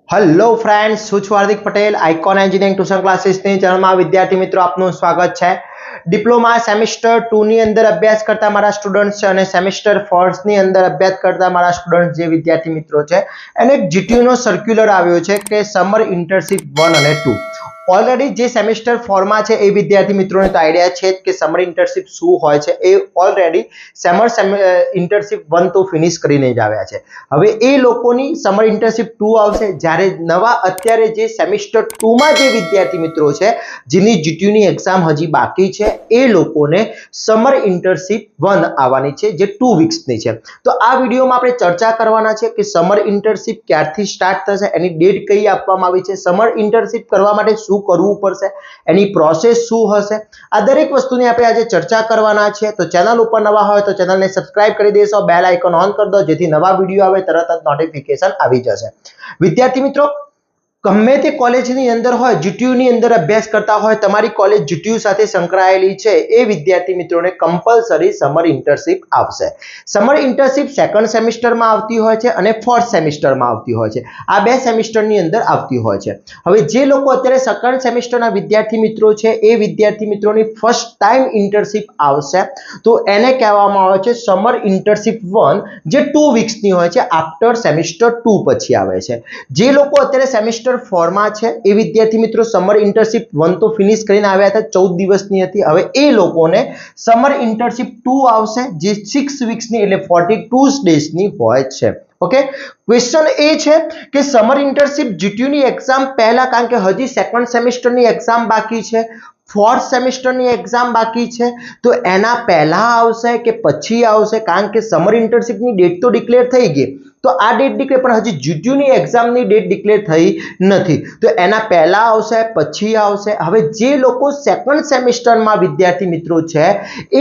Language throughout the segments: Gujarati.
हेलो फ्रेंड्स, હું છું Hardik Patel icon engineering tuition ક્લાસીસની ચેનલમાં વિદ્યાર્થી મિત્રો આપનું સ્વાગત છે। ડિપ્લોમા સેમેસ્ટર 2 ની અંદર અભ્યાસ કરતા મારા સ્ટુડન્ટ્સ છે અને સેમેસ્ટર 4 ની અંદર અભ્યાસ કરતા મારા સ્ટુડન્ટ્સ જે વિદ્યાર્થી મિત્રો છે એને એક જીટીયુ નો સર્ક્યુલર આવ્યો છે કે સમર ઇન્ટર્નશિપ 1 અને 2 ઓલરેડી જે સેમેસ્ટર 4 માં છે એ વિદ્યાર્થી મિત્રોને તો આઈડિયા છે કે સમર ઇન્ટર્નશિપ શું હોય છે। એ ઓલરેડી સમર ઇન્ટર્નશિપ 1 તો ફિનિશ કરીને જ આવ્યા છે। હવે એ લોકોની સમર ઇન્ટર્નશિપ 2 આવશે, જ્યારે નવા અત્યારે જે સેમેસ્ટર 2 માં જે વિદ્યાર્થી મિત્રો છે જેની જીટીયુ ની એક્ઝામ હજી બાકી છે એ લોકોને સમર ઇન્ટર્નશિપ 1 આવવાની છે જે 2 વીક્સની છે। તો આ વિડીયોમાં આપણે ચર્ચા કરવાના છે કે સમર ઇન્ટર્નશિપ ક્યારથી સ્ટાર્ટ થશે, એની ડેટ કઈ આપવામાં આવી છે, સમર ઇન્ટર્નશિપ કરવા માટે શું કરવું પડશે, એની પ્રોસેસ શું હશે, આ દરેક વસ્તુની આપણે આજે ચર્ચા કરવાના છે। તો ચેનલ ઉપર નવા હોય તો ચેનલને સબસ્ક્રાઇબ કરી દેશો, બેલ આઇકોન ઓન કરી દો જેથી નવા વિડીયો આવે તરત જ નોટિફિકેશન આવી જશે। વિદ્યાર્થી મિત્રો, ગમે તે કોલેજની અંદર હોય, જીટીયુ ની અંદર અભ્યાસ કરતા હોય, તમારી કોલેજ જીટીયુ સાથે સંકળાયેલી છે એ વિદ્યાર્થી મિત્રોને કમ્પલસરી સમર ઇન્ટર્નશિપ આવશે। સમર ઇન્ટર્નશિપ સેકન્ડ સેમેસ્ટરમાં આવતી હોય છે અને ફોર્થ સેમેસ્ટરમાં આવતી હોય છે, આ બે સેમેસ્ટરની અંદર આવતી હોય છે। હવે જે લોકો અત્યારે સેકન્ડ સેમેસ્ટરના વિદ્યાર્થી મિત્રો છે એ વિદ્યાર્થી મિત્રોની ફર્સ્ટ ટાઈમ ઇન્ટર્નશિપ આવશે તો એને કહેવામાં આવે છે સમર ઇન્ટર્નશિપ 1 જે 2 વીક્સની હોય છે, આફ્ટર સેમેસ્ટર 2 પછી આવે છે। જે લોકો અત્યારે સેમેસ્ટર 4 માં છે એ વિદ્યાર્થી મિત્રો સમર ઇન્ટર્નશિપ 1 તો ફિનિશ કરીને આવ્યા હતા, 14 દિવસની હતી। હવે એ લોકોને સમર ઇન્ટર્નશિપ 2 આવશે જે 6 વીક્સની એટલે 42 ડેઝની હોય છે। ઓકે, ક્વેશ્ચન એ છે કે સમર ઇન્ટર્નશિપ જીટીયુ ની એક્ઝામ પહેલા, કારણ કે હજી સેકન્ડ સેમેસ્ટરની એક્ઝામ બાકી છે, ફોર્થ સેમેસ્ટરની એક્ઝામ બાકી છે, તો એના પહેલા આવશે કે પછી આવશે? કારણ કે સમર ઇન્ટર્નશિપની ડેટ તો ડિક્લેર થઈ ગઈ, તો આ ડેટ ડિક્લેર, પણ હજી જીટીયુ ની એક્ઝામની ડેટ ડિક્લેર થઈ નથી, તો એના પહેલા આવશે પછી આવશે? હવે જે લોકો સેકન્ડ સેમેસ્ટરમાં વિદ્યાર્થી મિત્રો છે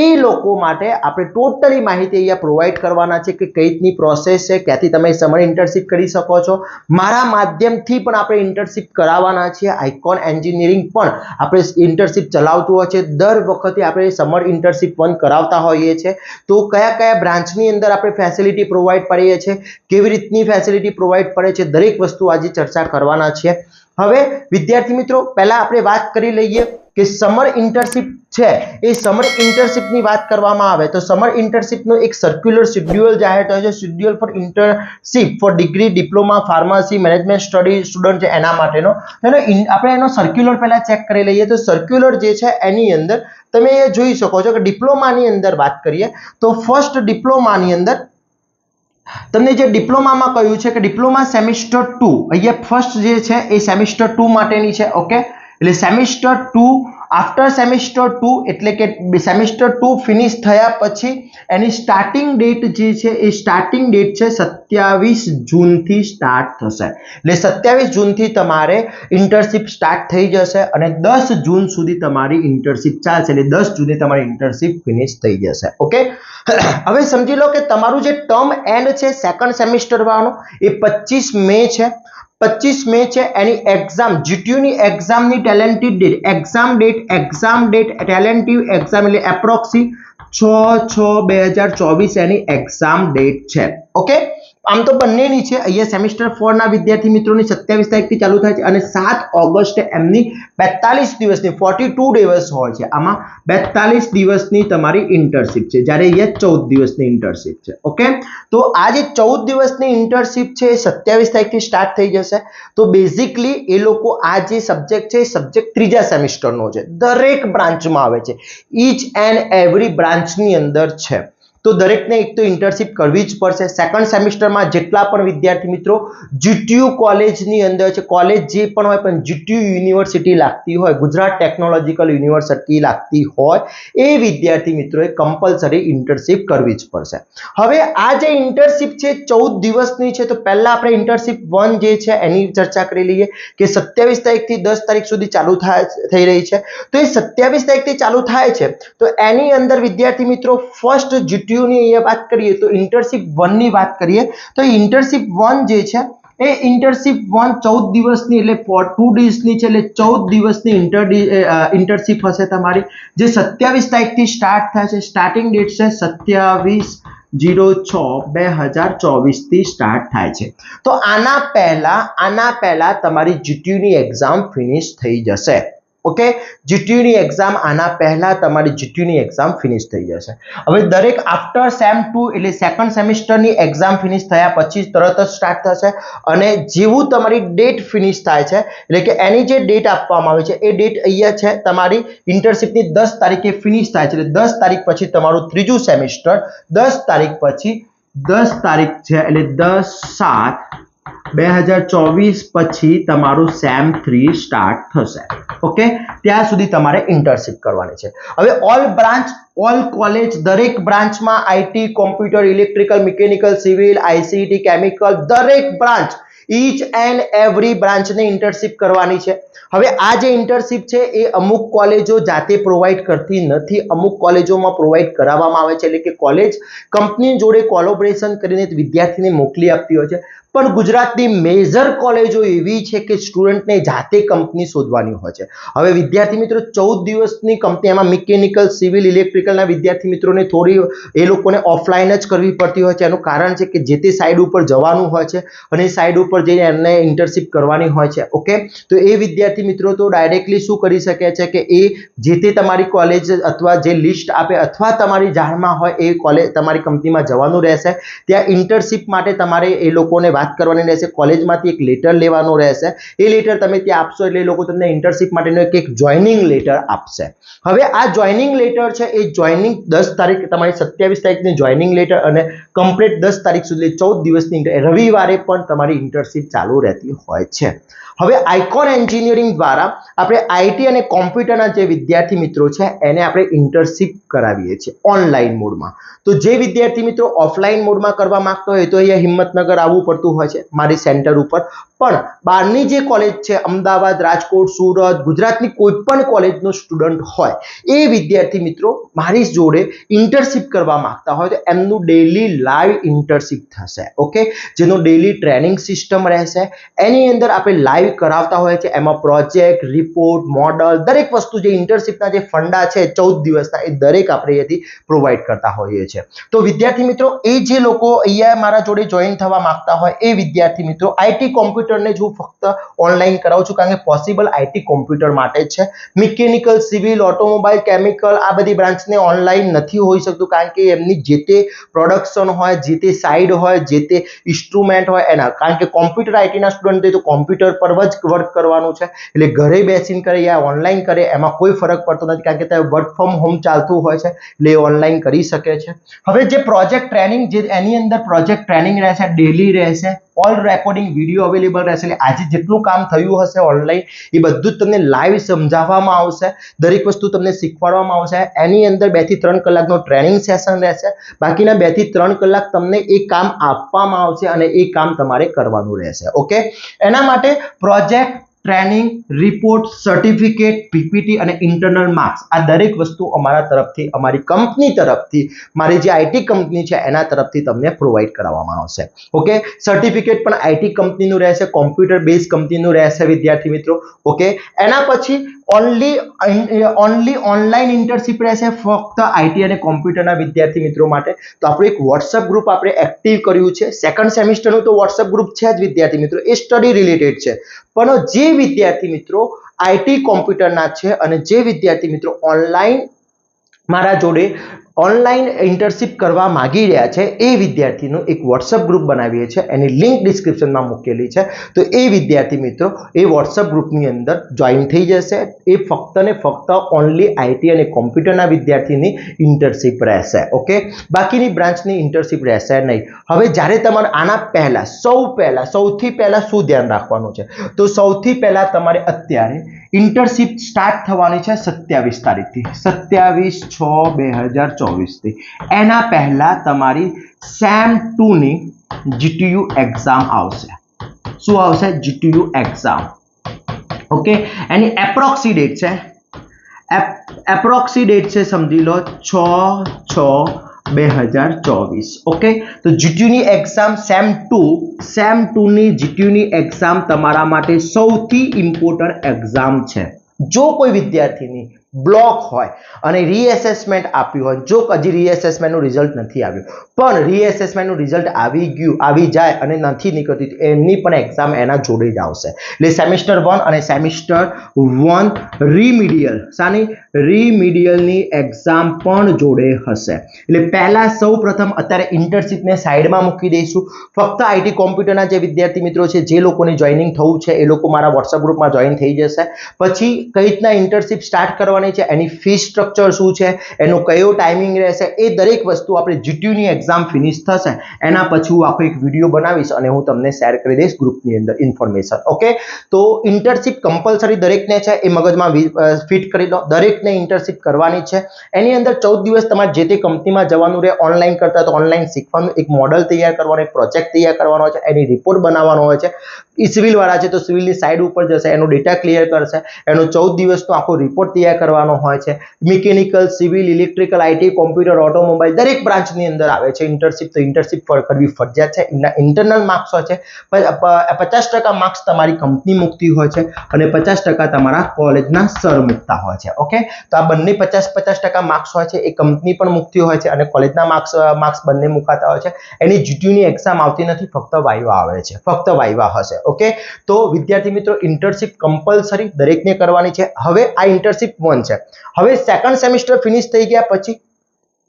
એ લોકો માટે આપણે ટોટલી માહિતી અહીંયા પ્રોવાઈડ કરવાના છે કે કઈ રીતની પ્રોસેસ છે, ક્યાંથી તમે સમર ઇન્ટર્નશિપ કરી શકો છો। મારા માધ્યમથી પણ આપણે ઇન્ટર્નશિપ કરાવવાના છીએ, આઇકોન એન્જિનિયરિંગ પણ આપણે ઇન્ટર્નશિપ ચલાવતું હોય છે, દર વખતે આપણે સમર ઇન્ટર્નશિપ 1 કરાવતા હોઈએ છીએ। તો કયા કયા બ્રાન્ચની અંદર આપણે ફેસિલિટી પ્રોવાઈડ કરીએ છીએ, કેવી રીતની ફેસિલિટી પ્રોવાઈડ પડે છે, દરેક વસ્તુ આજે ચર્ચા કરવાના છે। હવે વિદ્યાર્થી મિત્રો, પહેલા આપણે વાત કરી લઈએ કે સમર ઇન્ટર્નશિપ છે એ સમર ઇન્ટર્નશિપની વાત કરવામાં આવે તો સમર ઇન્ટર્નશિપનો એક સર્ક્યુલર શેડ્યુલ જાહેર થયો છે, schedule for internship for degree, diploma, pharmacy, management study student છે એના માટેનો। આપણે એનો સર્ક્યુલર પહેલા ચેક કરી લઈએ તો સર્ક્યુલર જે છે એની અંદર તમે એ જોઈ શકો છો કે ડિપ્લોમાની અંદર વાત કરીએ તો ફર્સ્ટ ડિપ્લોમાની અંદર તમને જે ડિપ્લોમામાં કહ્યું છે કે ડિપ્લોમા સેમેસ્ટર 2, અહીંયા ફર્સ્ટ જે છે એ સેમેસ્ટર 2 માટેની છે। ઓકે, એટલે સેમેસ્ટર 2 આફ્ટર સેમેસ્ટર 2 એટલે કે સેમેસ્ટર 2 ફિનિશ થયા પછી એની સ્ટાર્ટિંગ ડેટ જે છે એ સ્ટાર્ટિંગ ડેટ છે 27 જૂનથી સ્ટાર્ટ થશે। એટલે 27 જૂનથી તમારે ઇન્ટર્નશિપ સ્ટાર્ટ થઈ જશે અને 10 જૂન સુધી તમારી ઇન્ટર્નશિપ ચાલશે, એટલે 10 જૂને તમારી ઇન્ટર્નશિપ ફિનિશ થઈ જશે। ઓકે, હવે સમજી લો કે તમારું જે ટર્મ એન્ડ છે સેકન્ડ સેમેસ્ટર વાળું એ 25 મે છે, 25 મે છે। એની એક્ઝામ જીટીયુ ની એક્ઝામની talented date, exam date tentative exam એટલે એપ્રોક્સી 6/6/2024 એની એક્ઝામ ડેટ છે। ઓકે, આમ તો બંનેની છે, અહીંયા સેમેસ્ટર 4 ના વિદ્યાર્થી મિત્રોની 27 તારીખથી ચાલુ થાય છે અને 7 ઓગસ્ટે એમની 42 દિવસની 42 દિવસ હોય છે, આમાં 42 દિવસની તમારી ઇન્ટર્નશિપ છે, જ્યારે અહીંયા 14 દિવસની ઇન્ટર્નશિપ છે। ઓકે, તો આ જે 14 દિવસની ઇન્ટર્નશિપ છે એ 27 તારીખથી સ્ટાર્ટ થઈ જશે। તો બેઝિકલી એ લોકો આ જે સબ્જેક્ટ છે એ સબ્જેક્ટ ત્રીજા સેમેસ્ટરનો છે, દરેક બ્રાન્ચમાં આવે છે, ઈચ એન્ડ એવરી બ્રાન્ચની અંદર છે, તો દરેકને એક તો ઇન્ટર્નશિપ કરવી જ પડશે। સેકન્ડ સેમેસ્ટરમાં જેટલા પણ વિદ્યાર્થી મિત્રો જીટીયુ કોલેજની અંદર છે, કોલેજ જે પણ હોય પણ જીટીયુ યુનિવર્સિટી લાગતી હોય, ગુજરાત ટેકનોલોજીકલ યુનિવર્સિટી લાગતી હોય, એ વિદ્યાર્થી મિત્રોએ કમ્પલસરી ઇન્ટર્નશિપ કરવી જ પડશે। હવે આ જે ઇન્ટર્નશિપ છે 14 દિવસની છે, તો પહેલા આપણે ઇન્ટર્નશિપ 1 જે છે એની ચર્ચા કરી લઈએ કે 27 તારીખથી 10 તારીખ સુધી ચાલુ થઈ રહી છે। તો એ 27 તારીખથી ચાલુ થાય છે તો એની અંદર વિદ્યાર્થી મિત્રો ફર્સ્ટ જીટીયુ ની અહીંયા વાત કરીએ તો ઇન્ટર્નશિપ 1 ની વાત કરીએ તો ઇન્ટર્નશિપ 1 જે છે એ ઇન્ટર્નશિપ 1 14 દિવસની એટલે 2 ડેઝની છે, એટલે 14 દિવસની ઇન્ટર્નશિપ હશે તમારી, જે 27 તારીખથી સ્ટાર્ટ થાય છે। સ્ટાર્ટિંગ ડેટ છે 27 06/2024 થી સ્ટાર્ટ થાય છે। તો આના પહેલા તમારી જીટીયુ ની એક્ઝામ ફિનિશ થઈ જશે। ઓકે, જીટીયુ ની એક્ઝામ આના પહેલા તમારી જીટીયુ ની એક્ઝામ ફિનિશ થઈ જશે। હવે દરેક આફ્ટર સેમ 2 એટલે સેકન્ડ સેમેસ્ટર ની એક્ઝામ ફિનિશ થયા પછી તરત જ સ્ટાર્ટ થશે અને જેવું તમારી ડેટ ફિનિશ થાય છે એટલે કે એની જે ડેટ આપવામાં આવી છે એ ડેટ અહીંયા છે તમારી ઇન્ટર્નશિપ ની 10 તારીખે ફિનિશ થાય છે એટલે 10 તારીખ પછી તમારું ત્રીજું સેમેસ્ટર 10 તારીખ પછી 10 તારીખ છે એટલે 10/7/2024 પછી તમારું સેમ 3 સ્ટાર્ટ થશે। ઓકે, ત્યાં સુધી તમારે ઇન્ટર્નશિપ કરવાની છે। હવે ઓલ બ્રાન્ચ ઓલ કોલેજ દરેક બ્રાન્ચમાં IT computer electrical mechanical civil ICT chemical દરેક બ્રાન્ચ ઈચ એન્ડ એવરી બ્રાન્ચને ઇન્ટર્નશિપ કરવાની છે। હવે આ જે ઇન્ટર્નશિપ છે એ અમુક કોલેજો જાતે પ્રોવાઈડ કરતી નથી, અમુક કોલેજોમાં પ્રોવાઈડ કરાવવામાં આવે છે એટલે કે કોલેજ કંપની જોડે કોલેબોરેશન કરીને વિદ્યાર્થીને મોકલી આપતી હોય છે। પણ ગુજરાતની મેજર કોલેજો એવી છે કે સ્ટુડન્ટને જાતે કંપની શોધવાની હોય છે। હવે વિદ્યાર્થી મિત્રો 14 દિવસની કંપની એમાં મિકેનિકલ સિવિલ ઇલેક્ટ્રિકલના વિદ્યાર્થી મિત્રોને થોડી એ લોકોને ઓફલાઈન જ કરવી પડતી હોય છે। એનું કારણ છે કે જે તે સાઈડ ઉપર જવાનું હોય છે અને સાઈડ ઉપર જઈને એમને ઇન્ટર્નશિપ કરવાની હોય છે। ઓકે, તો એ વિદ્યાર્થી મિત્રો તો ડાયરેક્ટલી શું કરી શકે છે કે એ જે તે તમારી કોલેજ અથવા જે લિસ્ટ આપે અથવા તમારી જાણમાં હોય એ કોલેજ તમારી કંપનીમાં જવાનું રહેશે। ત્યાં ઇન્ટર્નશિપ માટે તમારે એ લોકોને વાત કરવાની રહેશે, કોલેજમાંથી એક લેટર લેવાનો રહેશે। એ લેટર તમે ત્યાં આપશો એટલે એ લોકો તમને ઇન્ટર્નશિપ માટેનો એક જોઈનિંગ લેટર આપશે। હવે આ જોઈનિંગ લેટર છે એ જોઈનિંગ 10 તારીખ તમારી 27 તારીખની જોઈનિંગ લેટર અને કમ્પ્લીટ 10 તારીખ સુધી 14 દિવસની રવિવારે પણ તમારી ઇન્ટર્નશિપ ચાલુ રહેતી હોય છે। હવે આઇકોન એન્જિનિયરિંગ દ્વારા આપણે આઈટી અને કોમ્પ્યુટરના જે વિદ્યાર્થી મિત્રો છે એને આપણે ઇન્ટર્નશિપ કરાવીએ છીએ ઓનલાઈન મોડમાં। તો જે વિદ્યાર્થી મિત્રો ઓફલાઈન મોડમાં કરવા માંગતો હોય તો અહીંયા હિંમતનગર આવવું પડતું હોય છે મારી સેન્ટર ઉપર, પણ બહારની જે કોલેજ છે અમદાવાદ, રાજકોટ, સુરત, ગુજરાતની કોઈ પણ કોલેજનો સ્ટુડન્ટ હોય એ વિદ્યાર્થી મિત્રો મારી જોડે ઇન્ટર્નશિપ કરવા માંગતા હોય તો એમનું ડેઈલી લાઈવ ઇન્ટર્નશિપ થશે। ઓકે, જેનો ડેઈલી ટ્રેનિંગ સિસ્ટમ રહેશે, એની અંદર આપણે લાઈવ કરાવતા હોય છે। એમાં પ્રોજેક્ટ, રિપોર્ટ, મોડલ દરેક વસ્તુ જે ઇન્ટર્નશિપના જે ફંડા છે 14 દિવસના એ દરેક આપણે અહીંયાથી પ્રોવાઈડ કરતા હોઈએ છીએ। તો વિદ્યાર્થી મિત્રો એ જે લોકો અહીંયા મારા જોડે જોઈન થવા માંગતા હોય એ વિદ્યાર્થી મિત્રો આઈટી કોમ્પ્યુટરને જ હું ફક્ત ઓનલાઈન કરાવું છું કારણ કે પોસિબલ આઈટી કોમ્પ્યુટર માટે જ છે। મિકેનિકલ સિવિલ ઓટોમોબાઈલ કેમિકલ આ બધી બ્રાન્ચને ઓનલાઈન નથી હોઈ શકતું કારણ કે એમની જે તે પ્રોડક્શન હોય, જે તે સાઇડ હોય, જે તે ઇન્સ્ટ્રુમેન્ટ હોય એના, કારણ કે કોમ્પ્યુટર આઈટીના સ્ટુડન્ટ તો કોમ્પ્યુટર પર જ વર્ક કરવાનું છે એટલે ઘરે બેસીને કરે યા ઓનલાઈન કરે એમાં કોઈ ફરક પડતો નથી કારણ કે ત્યાં વર્ક ફ્રોમ હોમ ચાલતું હોય છે એટલે એ ઓનલાઈન કરી શકે છે। હવે જે પ્રોજેક્ટ ટ્રેનિંગ જે એની અંદર પ્રોજેક્ટ ટ્રેનિંગ રહેશે, ડેલી રહેશે, ઓલ રેકોર્ડિંગ વિડીયો અવેલેબલ રહેશે એટલે આજે જેટલું કામ થયું હશે ઓનલાઈન એ બધું જ તમને લાઈવ સમજાવવામાં આવશે, દરેક વસ્તુ તમને શીખવાડવામાં આવશે। એની અંદર 2 થી 3 કલાકનો ટ્રેનિંગ સેશન રહેશે, બાકીના 2 થી 3 કલાક તમને એ કામ આપવામાં આવશે અને એ કામ તમારે કરવાનું રહેશે। ઓકે, એના માટે project, training, report, certificate, PPT અને ઇન્ટરનલ માર્ક્સ આ દરેક વસ્તુ અમારા તરફથી, અમારી કંપની તરફથી, મારી જે આઈટી કંપની છે એના તરફથી તમને પ્રોવાઈડ કરવામાં આવશે। ઓકે, સર્ટિફિકેટ પણ આઈટી કંપનીનું રહેશે, કોમ્પ્યુટર બેઝ કંપનીનું રહેશે વિદ્યાર્થી મિત્રો। ઓકે, એના પછી ઓનલી ઓનલાઈન ઇન્ટર્નશિપ રહેશે ફક્ત આઈટી અને કોમ્પ્યુટરના વિદ્યાર્થી મિત્રો માટે। તો આપણું એક વોટ્સએપ ગ્રુપ આપણે એક્ટિવ કર્યું છે, સેકન્ડ સેમિસ્ટરનું તો વોટ્સએપ ગ્રુપ છે જ વિદ્યાર્થી મિત્રો, એ સ્ટડી રિલેટેડ છે, પણ જે વિદ્યાર્થી મિત્રો આઈટી કોમ્પ્યુટરના છે અને જે વિદ્યાર્થી મિત્રો ઓનલાઈન મારા જોડે ઓનલાઈન ઇન્ટર્નશિપ કરવા માંગી રહ્યા છે એ વિદ્યાર્થીનું એક વોટ્સએપ ગ્રુપ બનાવીએ છીએ, એની લિંક ડિસ્ક્રિપ્શનમાં મૂકેલી છે। તો એ વિદ્યાર્થી મિત્રો એ વોટ્સએપ ગ્રુપની અંદર જોઈન થઈ જશે। એ ફક્ત ને ફક્ત ઓનલી આઈટી અને કોમ્પ્યુટરના વિદ્યાર્થીની ઇન્ટર્નશિપ રહેશે। ઓકે, બાકીની બ્રાન્ચની ઇન્ટર્નશિપ રહેશે નહીં। હવે જ્યારે તમારે આના પહેલા સૌથી પહેલા શું ધ્યાન રાખવાનું છે તો સૌથી પહેલા તમારે અત્યારે ઇન્ટર્નશિપ સ્ટાર્ટ થવાની છે 27 તારીખથી, 27/6/2024 થી। એના પહેલા તમારી સેમ 2 ની જીટીયુ એક્ઝામ આવશે। શું આવશે? GTU exam. ઓકે, એની એપ્રોક્સિમેટ છે સમજી લો 6/6/2024। ઓકે, તો જીટીયુની એક્ઝામ સેમ 2 ની જીટીયુની એક્ઝામ તમારા માટે સૌથી ઇમ્પોર્ટન્ટ એક્ઝામ છે। જો કોઈ વિદ્યાર્થીની બ્લોક હોય અને રીએસેસમેન્ટ આપ્યું હોય, જો હજી રીએસેસમેન્ટનું રિઝલ્ટ નથી આવ્યું પણ રીએસેસમેન્ટનું રિઝલ્ટ આવી જાય અને નથી નીકળતી તો એમની પણ એક્ઝામ એના જોડે જ આવશે. એટલે સેમિસ્ટર 1 અને સેમિસ્ટર 1 રીમિડિયલ રીમિડિયલની એક્ઝામ પણ જોડે હશે. એટલે પહેલા સૌ પ્રથમ અત્યારે ઇન્ટર્નશીપને સાઈડમાં મૂકી દઈશું. ફક્ત આઈટી કોમ્પ્યુટરના જે વિદ્યાર્થી મિત્રો છે, જે લોકોને જોઈનિંગ થવું છે એ લોકો મારા વોટ્સઅપ ગ્રુપમાં જોઈન થઈ જશે. પછી કઈ રીતના ઇન્ટર્નશીપ સ્ટાર્ટ કરવાની છે, એની ફી સ્ટ્રક્ચર શું છે, એનો કયો ટાઈમિંગ રહેશે, એ દરેક વસ્તુ આપણે જીટીયુની એક્ઝામ ફિનિશ થશે એના પછી હું આખો એક વિડીયો બનાવીશ અને હું તમને શેર કરી દઈશ ગ્રુપની અંદર ઇન્ફોર્મેશન. ઓકે, તો ઇન્ટર્નશીપ કમ્પલસરી દરેકને છે એ મગજમાં ફિટ કરી લો. દરેકને ઇન્ટર્નશીપ કરવાની છે. એની અંદર 14 દિવસ તમારે જે તે કંપનીમાં જવાનું રહે, ઓનલાઈન કરતા તો ઓનલાઈન શીખવાનું, એક મોડલ તૈયાર કરવાનો, એક પ્રોજેક્ટ તૈયાર કરવાનો હોય છે, એની રિપોર્ટ બનાવવાનો હોય છે. સિવિલ વાળા છે તો સિવિલની સાઈડ ઉપર જશે, એનો ડેટા ક્લિયર કરશે, એનો 14 દિવસનો આખો રિપોર્ટ તૈયાર કરવાનો હોય છે. Mechanical, civil, electrical, IT, computer, automobile દરેક બ્રાન્ચની અંદર આવે છે ઇન્ટર્નશીપ. તો ઇન્ટર્નશીપ કરવી ફરજિયાત છે. એના ઇન્ટરનલ માર્ક્સ હોય છે, 50% માર્ક્સ તમારી કંપની મૂકતી હોય છે અને 50% તમારા કોલેજના સર મૂકતા હોય છે. ઓકે, તો આ બંને 50% માર્ક્સ હોય છે, એ કંપની પણ મૂકતી હોય છે અને કોલેજના માર્ક્સ બંને મુકાતા હોય છે. એની જીટીયુની એક્ઝામ આવતી નથી, ફક્ત વાઇવા આવે છે, ફક્ત વાઇવા હશે. ઓકે, તો વિદ્યાર્થી મિત્રો ઇન્ટર્નશીપ કમ્પલસરી દરેકને કરવાની છે. હવે આ ઇન્ટર્નશીપ 1 છે. હવે સેકન્ડ સેમિસ્ટર ફિનિશ થઈ ગયા પછી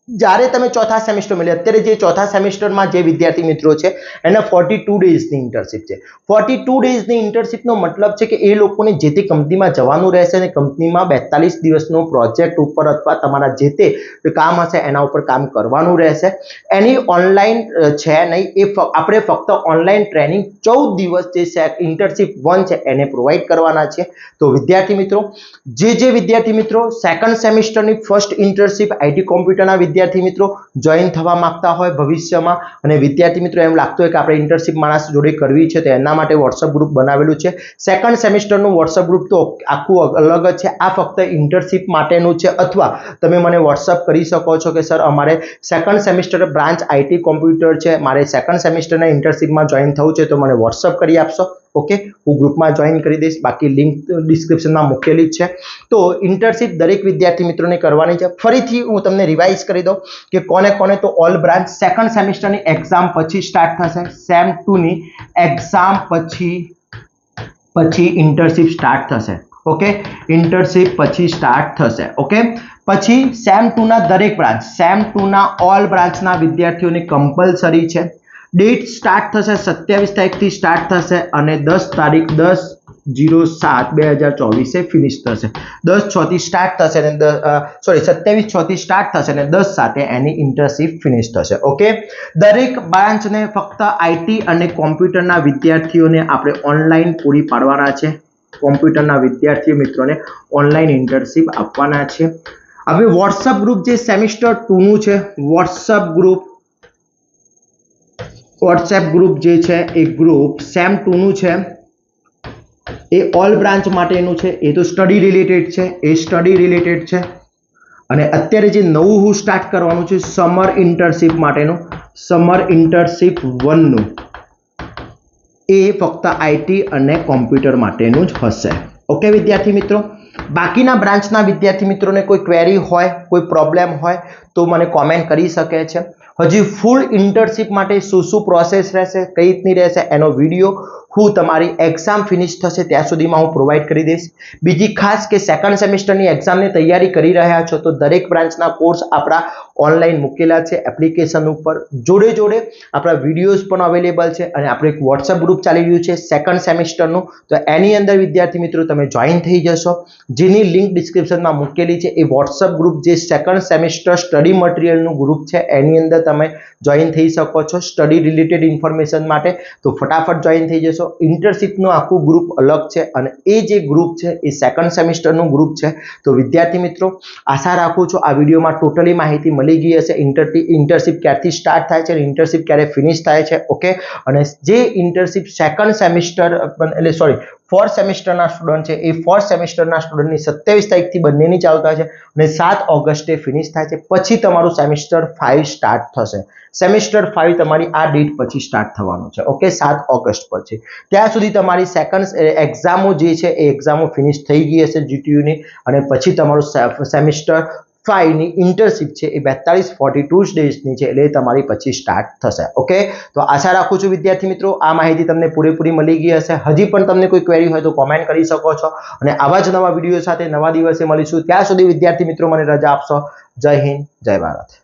જ્યારે તમે ચોથા સેમિસ્ટર મળે, અત્યારે જે ચોથા સેમિસ્ટરમાં જે વિદ્યાર્થી મિત્રો છે એના 42 ડેઝની ઇન્ટર્નશીપ છે. 42 ડેઝની ઇન્ટર્નશીપનો મતલબ છે કે એ લોકોને જે તે કંપનીમાં જવાનું રહેશે અને કંપનીમાં 42 દિવસનો પ્રોજેક્ટ ઉપર અથવા તમારા જે તે કામ હશે એના ઉપર કામ કરવાનું રહેશે. એની ઓનલાઈન છે નહીં, એ આપણે ફક્ત ઓનલાઈન ટ્રેનિંગ 14 દિવસ જે ઇન્ટર્નશીપ 1 છે એને પ્રોવાઈડ કરવાના છે. તો વિદ્યાર્થી મિત્રો, જે વિદ્યાર્થી મિત્રો સેકન્ડ સેમિસ્ટરની ફર્સ્ટ ઇન્ટર્નશીપ આઈટી કોમ્પ્યુટરના વિદ્યાર્થી મિત્રો જોઈન થવા માંગતા હોય ભવિષ્યમાં, અને વિદ્યાર્થી મિત્રો એમ લાગતું હોય કે આપણે ઇન્ટર્નશીપ માણસ જોડે કરવી છે, તો એના માટે વોટ્સઅપ ગ્રુપ બનાવેલું છે. સેકન્ડ સેમિસ્ટરનું વોટ્સઅપ ગ્રુપ તો આખું અલગ જ છે. આ ફક્ત ઇન્ટર્નશીપ માટેનું છે. અથવા તમે મને વોટ્સઅપ કરી શકો છો કે સર અમારે second semester branch IT computer છે, મારે સેકન્ડ સેમિસ્ટરના ઇન્ટર્નશીપમાં જોઈન થવું છે, તો મને વોટ્સઅપ કરી આપશો. ઓકે, હું ગ્રુપમાં જોઈન કરી દઈશ. બાકી લિંક ડિસ્ક્રિપ્શનમાં મૂકેલી જ છે. તો ઇન્ટર્નશીપ દરેક વિદ્યાર્થી મિત્રોને કરવાની છે. ફરીથી હું તમને રિવાઇઝ કરી દઉં કે કોને તો ઓલ બ્રાન્ચ સેકન્ડ સેમિસ્ટરની એક્ઝામ પછી સ્ટાર્ટ થશે. સેમ 2 ની એક્ઝામ પછી ઇન્ટર્નશીપ સ્ટાર્ટ થશે. ઓકે, ઇન્ટર્નશીપ પછી સ્ટાર્ટ થશે. ઓકે, પછી સેમ 2 ના દરેક બ્રાન્ચ, સેમ 2 ના ઓલ બ્રાન્ચના વિદ્યાર્થીઓને કમ્પલસરી છે. ડેટ સ્ટાર્ટ થશે 27 તારીખથી સ્ટાર્ટ થશે અને 10 તારીખ 10/07/2024 ફિનિશ થશે. 10/6 થી સ્ટાર્ટ થશે અને 27/6 થી સ્ટાર્ટ થશે અને 10/7 એની ઇન્ટર્નશીપ ફિનિશ થશે. ઓકે, દરેક બ્રાન્ચને ફક્ત આઈટી અને કોમ્પ્યુટરના વિદ્યાર્થીઓને આપણે ઓનલાઈન પૂરી પાડવાના છે. કોમ્પ્યુટરના વિદ્યાર્થીઓ મિત્રોને ઓનલાઈન ઇન્ટર્નશીપ આપવાના છે. હવે વોટ્સઅપ ગ્રુપ જે સેમિસ્ટર 2 નું છે, વોટ્સઅપ ગ્રુપ જે છે એ ગ્રુપ સેમ 2 નું છે, એ ઓલ બ્રાન્ચ માટેનું છે. એ તો સ્ટડી રિલેટેડ છે. અને અત્યારે જે નવું હું સ્ટાર્ટ કરવાનું છે સમર ઇન્ટર્નશીપ માટેનું, સમર ઇન્ટર્નશીપ 1 નું, એ ફક્ત આઈટી અને કોમ્પ્યુટર માટેનું જ હશે. ઓકે વિદ્યાર્થી મિત્રો, બાકીના બ્રાન્ચના વિદ્યાર્થી મિત્રોને કોઈ ક્વેરી હોય, કોઈ પ્રોબ્લેમ હોય તો મને કોમેન્ટ કરી શકે છે. હજી ફૂલ ઇન્ટર્નશીપ માટે શું પ્રોસેસ રહેશે, કઈ રીતની રહેશે, એનો વિડીયો હું તમારી એક્ઝામ ફિનિશ થશે ત્યાં સુધીમાં હું પ્રોવાઈડ કરી દઈશ. બીજી ખાસ કે સેકન્ડ સેમિસ્ટરની એક્ઝામની તૈયારી કરી રહ્યા છો તો દરેક બ્રાન્ચના કોર્સ આપણા ઓનલાઈન મૂકેલા છે એપ્લિકેશન ઉપર. જોડે આપણા વિડીયોઝ પણ અવેલેબલ છે અને આપણે એક વોટ્સઅપ ગ્રુપ ચાલી રહ્યું છે સેકન્ડ સેમિસ્ટરનું. તો એની અંદર વિદ્યાર્થી મિત્રો તમે જોઈન થઈ જશો, જેની લિંક ડિસ્ક્રિપ્શનમાં મૂકેલી છે. એ વોટ્સઅપ ગ્રુપ જે સેકન્ડ સેમિસ્ટર સ્ટડી મટીરિયલનું ગ્રુપ છે એની અંદર તમે જોઈન થઈ શકો છો સ્ટડી રિલેટેડ ઇન્ફોર્મેશન માટે. તો ફટાફટ જોઈન થઈ જશો. ઇન્ટર્નશીપનું આખું ગ્રુપ અલગ છે અને એ જે ગ્રુપ છે એ સેકન્ડ સેમિસ્ટરનું ગ્રુપ છે. તો વિદ્યાર્થી મિત્રો, આશા રાખું છું આ વિડીયોમાં ટોટલી માહિતી મળી ગઈ હશે. ઇન્ટર્નશીપ ક્યારથી સ્ટાર્ટ થાય છે અને ઇન્ટર્નશીપ ક્યારે ફિનિશ થાય છે. ઓકે, અને જે ઇન્ટર્નશીપ સેકન્ડ સેમિસ્ટર ફોર્થ સેમિસ્ટરના સ્ટુડન્ટ છે એ ફોર્થ સેમિસ્ટરના સ્ટુડન્ટની 27 તારીખથી બંનેની ચાલુ થાય છે અને 7 ઓગસ્ટે ફિનિશ થાય છે. પછી તમારું સેમિસ્ટર 5 સ્ટાર્ટ થશે. સેમિસ્ટર 5 તમારી આ ડેટ પછી સ્ટાર્ટ થવાનું છે. ઓકે, 7 ઓગસ્ટ પછી. ત્યાં સુધી તમારી સેકન્ડ એક્ઝામો જે છે એ એક્ઝામો ફિનિશ થઈ ગઈ હશે જીટીયુની, અને પછી તમારું સેમિસ્ટર 5 ની ઇન્ટર્નશિપ છે એ 42-42 ડેઝની છે, એટલે તમારી પછી સ્ટાર્ટ થશે. ઓકે, તો આશા રાખું છું વિદ્યાર્થી મિત્રો આ માહિતી તમને પૂરેપૂરી મળી ગઈ હશે. હજી પણ તમને કોઈ ક્વેરી હોય તો કોમેન્ટ કરી શકો છો, અને આવા જ નવા વિડીયો સાથે નવા દિવસે મળીશું. ત્યાં સુધી વિદ્યાર્થી મિત્રો મને રજા આપશો. જય હિન્દ, જય ભારત.